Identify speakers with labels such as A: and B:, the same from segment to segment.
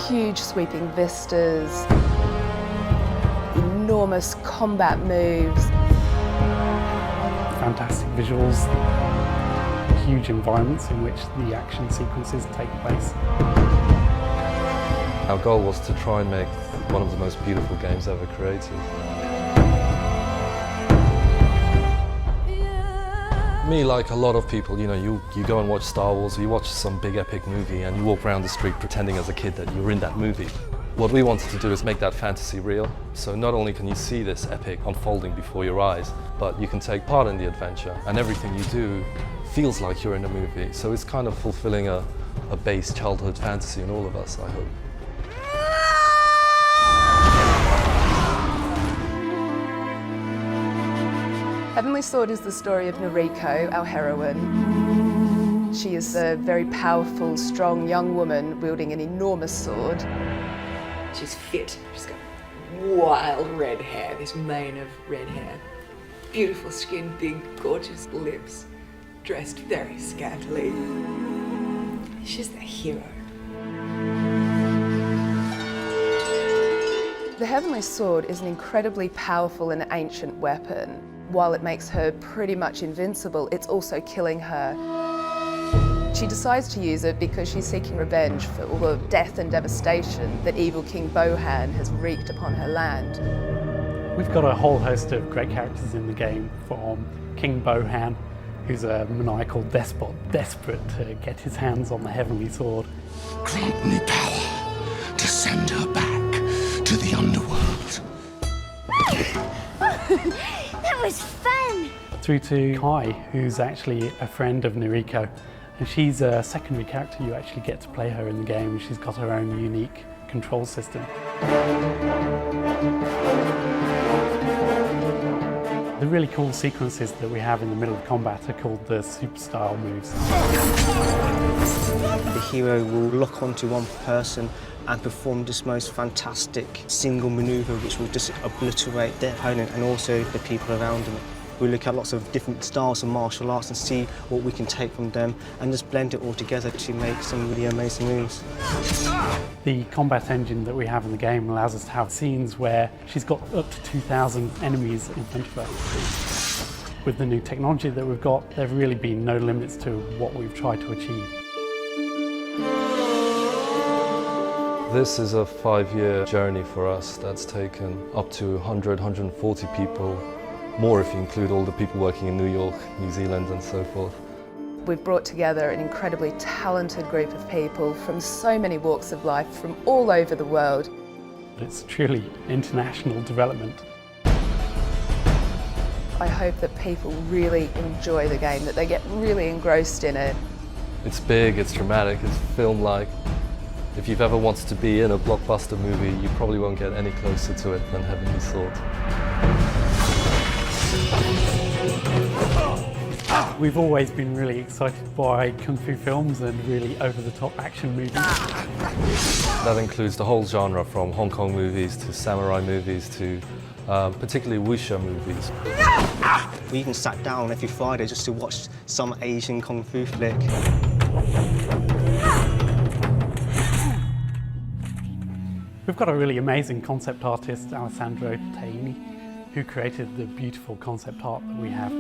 A: huge sweeping vistas, enormous combat moves.
B: Fantastic visuals, huge environments in which the action sequences take place.
C: Our goal was to try and make one of the most beautiful games ever created. Me, like a lot of people, you know, you go and watch Star Wars, or you watch some big epic movie and you walk around the street pretending as a kid that you're in that movie. What we wanted to do is make that fantasy real. So not only can you see this epic unfolding before your eyes, but you can take part in the adventure, and everything you do feels like you're in a movie. So it's kind of fulfilling a base childhood fantasy in all of us, I hope.
A: Heavenly Sword is the story of Noriko, our heroine. She is a very powerful, strong young woman wielding an enormous sword.
D: She's fit. She's got wild red hair, this mane of red hair. Beautiful skin, big, gorgeous lips, dressed very scantily. She's the hero.
A: The Heavenly Sword is an incredibly powerful and ancient weapon. While it makes her pretty much invincible, it's also killing her. She decides to use it because she's seeking revenge for all the death and devastation that evil King Bohan has wreaked upon her land.
B: We've got a whole host of great characters in the game, from King Bohan, who's a maniacal despot, desperate to get his hands on the Heavenly Sword.
E: Grant me power to send her back to the underworld.
F: That was fun!
B: Through to Kai, who's actually a friend of Noriko. And she's a secondary character. You actually get to play her in the game. She's got her own unique control system. The really cool sequences that we have in the middle of combat are called the super style moves.
G: The hero will lock onto one person and perform this most fantastic single maneuver which will just obliterate their opponent and also the people around them. We look at lots of different styles of martial arts and see what we can take from them and just blend it all together to make some really amazing moves.
B: The combat engine that we have in the game allows us to have scenes where she's got up to 2,000 enemies in front of her. With the new technology that we've got, there have really been no limits to what we've tried to achieve.
C: This is a 5-year journey for us that's taken up to 100, 140 people, more if you include all the people working in New York, New Zealand and so forth.
A: We've brought together an incredibly talented group of people from so many walks of life from all over the world.
B: It's truly international development.
A: I hope that people really enjoy the game, that they get really engrossed in it.
C: It's big, it's dramatic, it's film-like. If you've ever wanted to be in a blockbuster movie, you probably won't get any closer to it than Heavenly Sword.
B: We've always been really excited by kung fu films and really over-the-top action movies.
C: That includes the whole genre, from Hong Kong movies to samurai movies to particularly wuxia movies.
G: We even sat down every Friday just to watch some Asian kung fu flick.
B: We've got a really amazing concept artist, Alessandro Taini, who created the beautiful concept art that we have.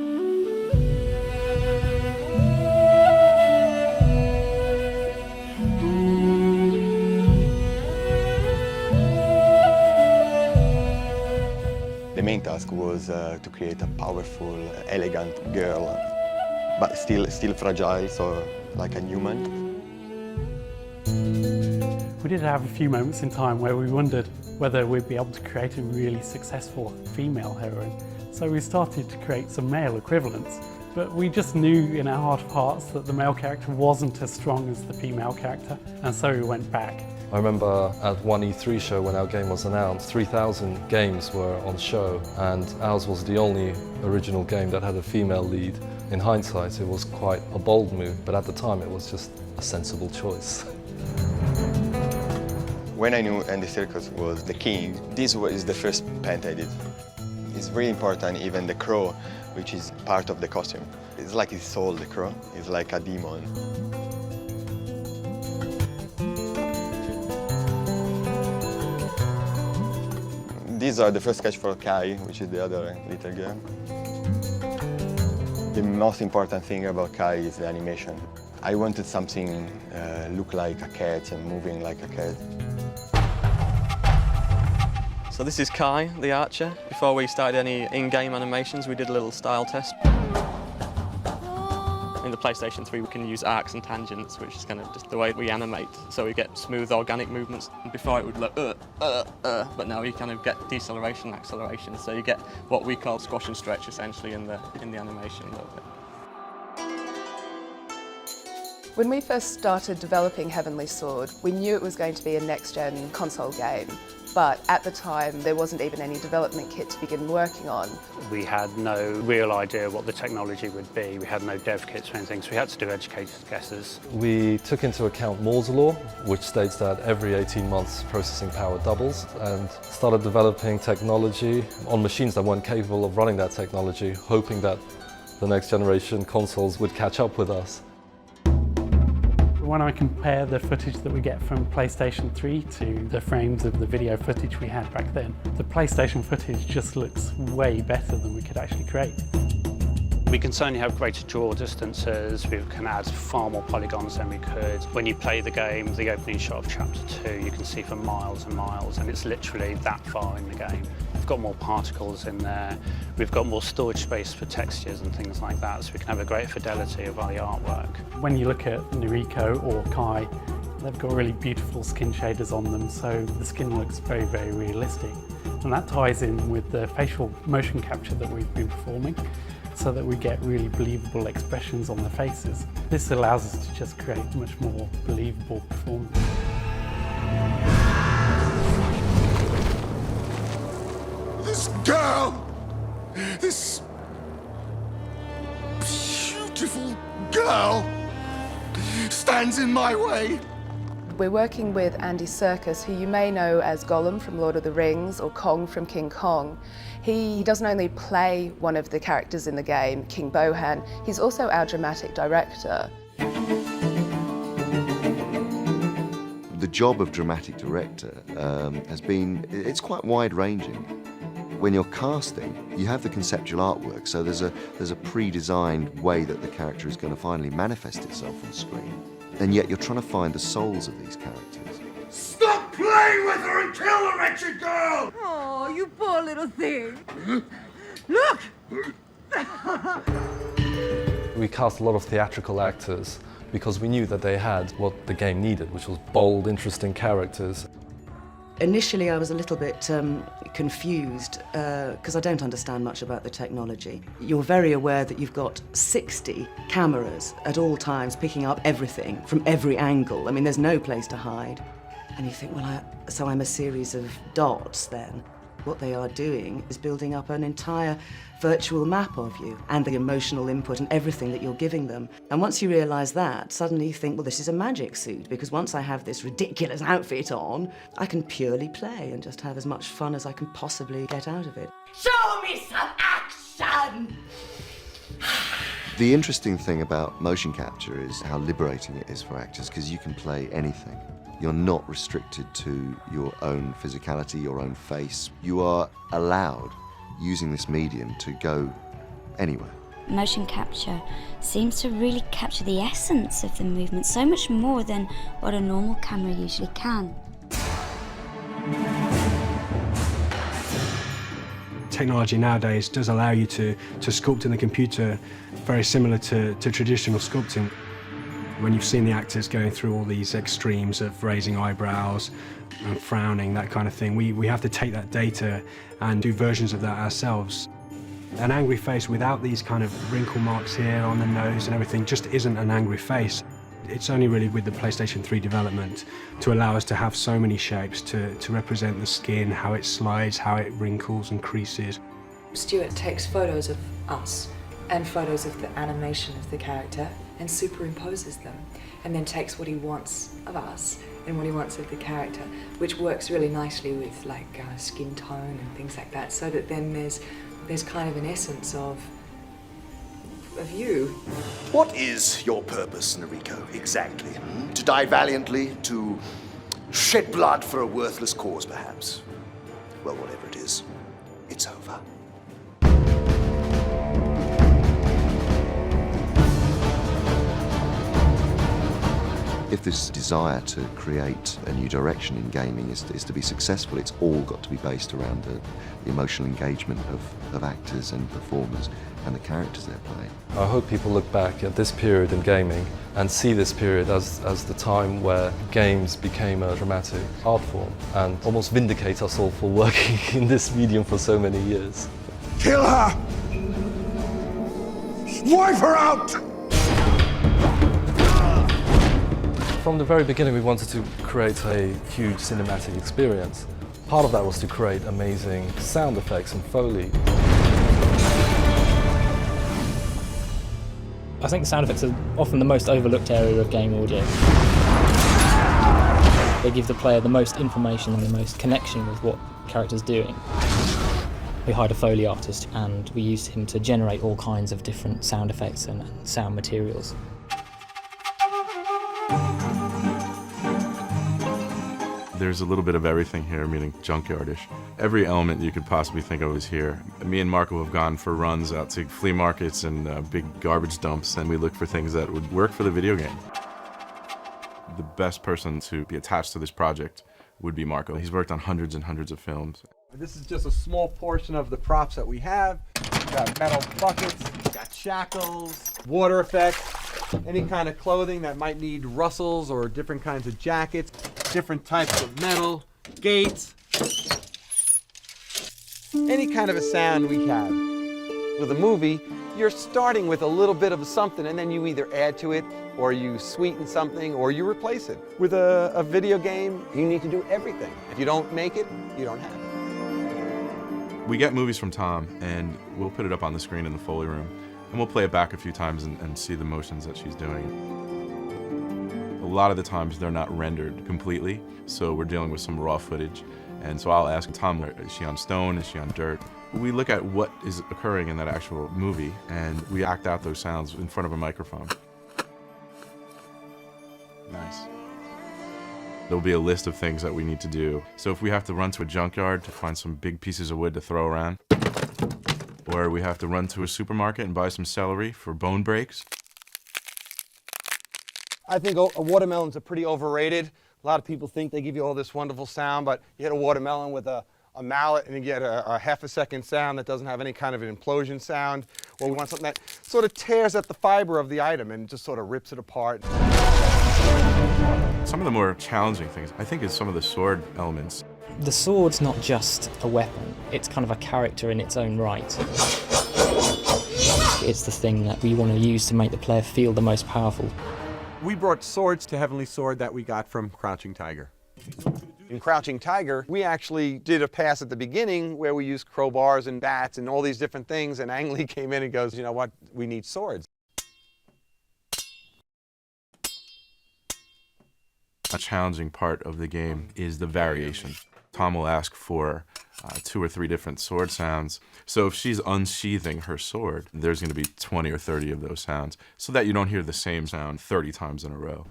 H: The main task was to create a powerful, elegant girl, but still fragile, so like a human.
B: We did have a few moments in time where we wondered whether we'd be able to create a really successful female heroine. So we started to create some male equivalents, but we just knew in our heart of hearts that the male character wasn't as strong as the female character, and so we went back.
C: I remember at one E3 show when our game was announced, 3,000 games were on show, and ours was the only original game that had a female lead. In hindsight, it was quite a bold move, but at the time it was just a sensible choice.
H: When I knew Andy Serkis was the king, this was the first paint I did. It's really important, even the crow, which is part of the costume. It's like his soul, the crow. It's like a demon. These are the first sketch for Kai, which is the other little girl. The most important thing about Kai is the animation. I wanted something look like a cat and moving like a cat.
I: So this is Kai, the archer. Before we started any in-game animations, we did a little style test. In the PlayStation 3, we can use arcs and tangents, which is kind of just the way we animate. So we get smooth, organic movements. Before it would look, but now you kind of get deceleration and acceleration. So you get what we call squash and stretch, essentially, in the animation a little bit.
A: When we first started developing Heavenly Sword, we knew it was going to be a next-gen console game. But at the time, there wasn't even any development kit to begin working on.
J: We had no real idea what the technology would be. We had no dev kits or anything, so we had to do educated guesses.
C: We took into account Moore's law, which states that every 18 months processing power doubles, and started developing technology on machines that weren't capable of running that technology, hoping that the next generation consoles would catch up with us.
B: When I compare the footage that we get from PlayStation 3 to the frames of the video footage we had back then, the PlayStation footage just looks way better than we could actually create.
J: We can certainly have greater draw distances, we can add far more polygons than we could. When you play the game, the opening shot of Chapter 2, you can see for miles and miles, and it's literally that far in the game. We've got more particles in there, we've got more storage space for textures and things like that, so we can have a greater fidelity of our artwork.
B: When you look at Noriko or Kai, they've got really beautiful skin shaders on them, so the skin looks very, very realistic. And that ties in with the facial motion capture that we've been performing, so that we get really believable expressions on the faces. This allows us to just create a much more believable performance.
E: This girl! This beautiful girl stands in my way.
A: We're working with Andy Serkis, who you may know as Gollum from Lord of the Rings or Kong from King Kong. He doesn't only play one of the characters in the game, King Bohan, he's also our dramatic director.
K: The job of dramatic director it's quite wide-ranging. When you're casting, you have the conceptual artwork, so there's a pre-designed way that the character is going to finally manifest itself on screen. And yet you're trying to find the souls of these characters.
E: Stop playing with her and kill the wretched girl!
L: Oh, you poor little thing. Look!
C: We cast a lot of theatrical actors because we knew that they had what the game needed, which was bold, interesting characters.
D: Initially, I was a little bit confused because I don't understand much about the technology. You're very aware that you've got 60 cameras at all times picking up everything from every angle. I mean, there's no place to hide. And you think, well, so I'm a series of dots then. What they are doing is building up an entire virtual map of you and the emotional input and everything that you're giving them. And once you realise that, suddenly you think, well, this is a magic suit, because once I have this ridiculous outfit on, I can purely play and just have as much fun as I can possibly get out of it.
L: Show me some action!
K: The interesting thing about motion capture is how liberating it is for actors, because you can play anything. You're not restricted to your own physicality, your own face. You are allowed, using this medium, to go anywhere.
F: Motion capture seems to really capture the essence of the movement, so much more than what a normal camera usually can.
M: Technology nowadays does allow you to sculpt in the computer very similar to traditional sculpting. When you've seen the actors going through all these extremes of raising eyebrows and frowning, that kind of thing, we have to take that data and do versions of that ourselves. An angry face without these kind of wrinkle marks here on the nose and everything just isn't an angry face. It's only really with the PlayStation 3 development to allow us to have so many shapes to represent the skin, how it slides, how it wrinkles and creases.
D: Stuart takes photos of us and photos of the animation of the character and superimposes them, and then takes what he wants of us and what he wants of the character, which works really nicely with like skin tone and things like that, so that then there's kind of an essence of you.
E: What is your purpose, Noriko, exactly? To die valiantly? To shed blood for a worthless cause, perhaps? well, whatever it is, it's over.
K: If this desire to create a new direction in gaming is to be successful, it's all got to be based around the emotional engagement of actors and performers and the characters they're playing.
C: I hope people look back at this period in gaming and see this period as the time where games became a dramatic art form and almost vindicate us all for working in this medium for so many years.
E: Kill her! Wipe her out!
C: From the very beginning, we wanted to create a huge cinematic experience. Part of that was to create amazing sound effects and Foley.
N: I think sound effects are often the most overlooked area of game audio. They give the player the most information and the most connection with what the character's doing. We hired a Foley artist and we used him to generate all kinds of different sound effects and sound materials.
O: There's a little bit of everything here, meaning junkyardish. Every element you could possibly think of is here. Me and Marco have gone for runs out to flea markets and big garbage dumps, and we look for things that would work for the video game. The best person to be attached to this project would be Marco. He's worked on hundreds and hundreds of films.
P: This is just a small portion of the props that we have. We've got metal buckets, we've got shackles, water effects, any kind of clothing that might need rustles or different kinds of jackets, different types of metal, gates, any kind of a sound we have. With a movie, you're starting with a little bit of something and then you either add to it or you sweeten something or you replace it. With a video game, you need to do everything. If you don't make it, you don't have it.
O: We get movies from Tom and we'll put it up on the screen in the Foley room and we'll play it back a few times and see the motions that she's doing. A lot of the times they're not rendered completely, so we're dealing with some raw footage. And so I'll ask Tom, is she on stone, is she on dirt? We look at what is occurring in that actual movie and we act out those sounds in front of a microphone. Nice. There'll be a list of things that we need to do. So if we have to run to a junkyard to find some big pieces of wood to throw around, or we have to run to a supermarket and buy some celery for bone breaks.
P: I think watermelons are pretty overrated. A lot of people think they give you all this wonderful sound, but you hit a watermelon with a mallet and you get a half-a-second sound that doesn't have any kind of an implosion sound. Or we want something that sort of tears at the fiber of the item and just sort of rips it apart.
O: Some of the more challenging things, I think, is some of the sword elements.
N: The sword's not just a weapon, it's kind of a character in its own right. It's the thing that we want to use to make the player feel the most powerful.
P: We brought swords to Heavenly Sword that we got from Crouching Tiger. In Crouching Tiger, we actually did a pass at the beginning where we used crowbars and bats and all these different things, and Ang Lee came in and goes, you know what, we need swords.
O: A challenging part of the game is the variation. Tom will ask for 2 or 3 different sword sounds. So if she's unsheathing her sword, there's going to be 20 or 30 of those sounds so that you don't hear the same sound 30 times in a row.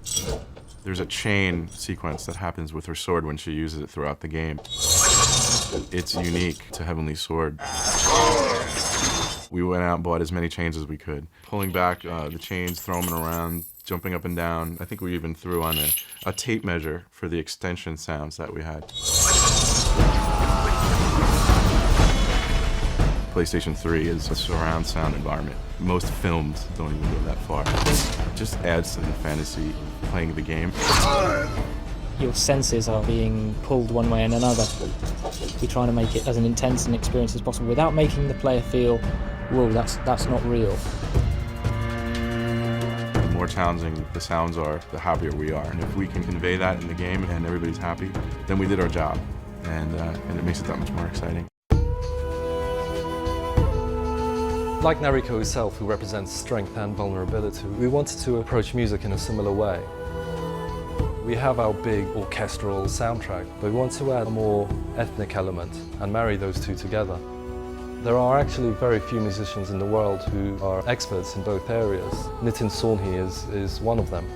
O: There's a chain sequence that happens with her sword when she uses it throughout the game. It's unique to Heavenly Sword. We went out and bought as many chains as we could, pulling back the chains, throwing them around, jumping up and down. I think we even threw on a tape measure for the extension sounds that we had. PlayStation 3 is a surround sound environment. Most films don't even go that far. It just adds to the fantasy of playing the game.
N: Your senses are being pulled one way and another. We're trying to make it as an intense an experience as possible without making the player feel, whoa, that's not real.
O: The more challenging the sounds are, the happier we are. And if we can convey that in the game and everybody's happy, then we did our job. And it makes it that much more exciting.
C: Like Nariko herself, who represents strength and vulnerability, we wanted to approach music in a similar way. We have our big orchestral soundtrack, but we want to add a more ethnic element and marry those two together. There are actually very few musicians in the world who are experts in both areas. Nitin Sonhi is one of them.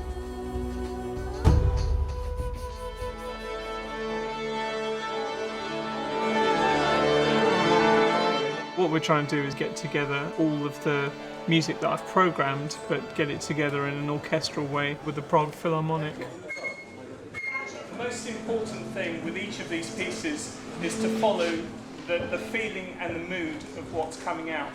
Q: What we're trying to do is get together all of the music that I've programmed, but get it together in an orchestral way with the Prague Philharmonic. The most important thing with each of these pieces is to follow the feeling and the mood of what's coming out.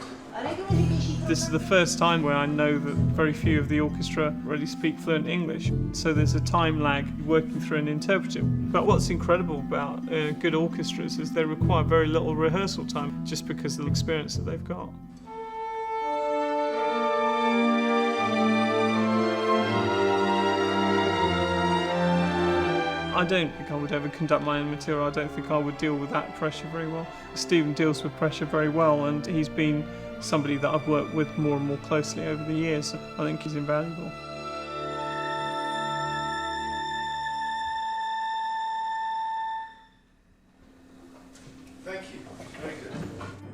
Q: This is the first time where I know that very few of the orchestra really speak fluent English, so there's a time lag working through an interpreter. But what's incredible about good orchestras is they require very little rehearsal time just because of the experience that they've got. I don't think I would ever conduct my own material. I don't think I would deal with that pressure very well. Stephen deals with pressure very well, and he's been somebody that I've worked with more and more closely over the years. I think he's invaluable.
R: Thank you. Very good.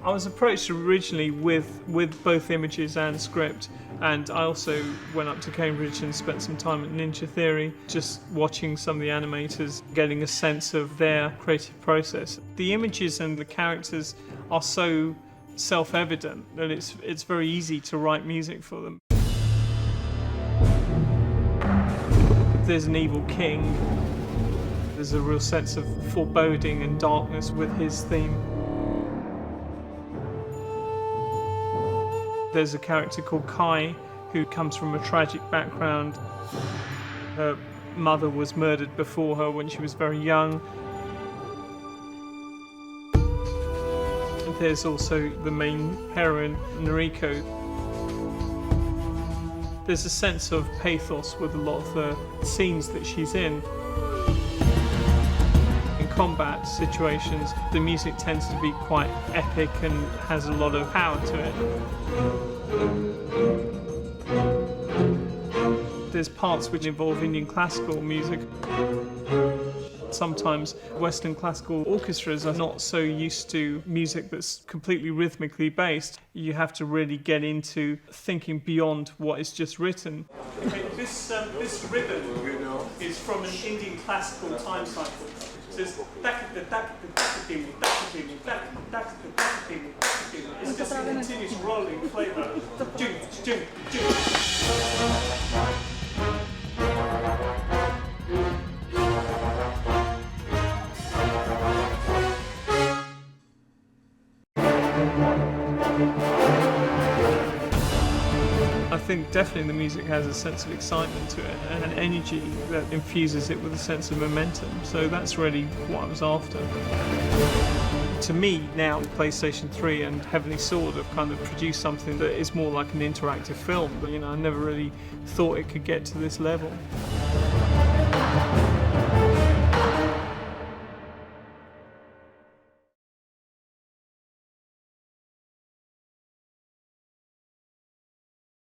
Q: I was approached originally with both images and script, and I also went up to Cambridge and spent some time at Ninja Theory, just watching some of the animators, getting a sense of their creative process. The images and the characters are so self-evident that it's very easy to write music for them. There's an evil king. There's a real sense of foreboding and darkness with his theme. There's a character called Kai who comes from a tragic background. Her mother was murdered before her when she was very young. And there's also the main heroine, Noriko. There's a sense of pathos with a lot of the scenes that she's in. In combat situations, the music tends to be quite epic and has a lot of power to it. There's parts which involve Indian classical music. Sometimes Western classical orchestras are not so used to music that's completely rhythmically based. You have to really get into thinking beyond what is just written. Okay, this rhythm is from an Indian classical time cycle. So it's it's just a continuous rolling flavour. I think definitely the music has a sense of excitement to it and an energy that infuses it with a sense of momentum. So that's really what I was after. To me now, PlayStation 3 and Heavenly Sword have kind of produced something that is more like an interactive film. But, I never really thought it could get to this level.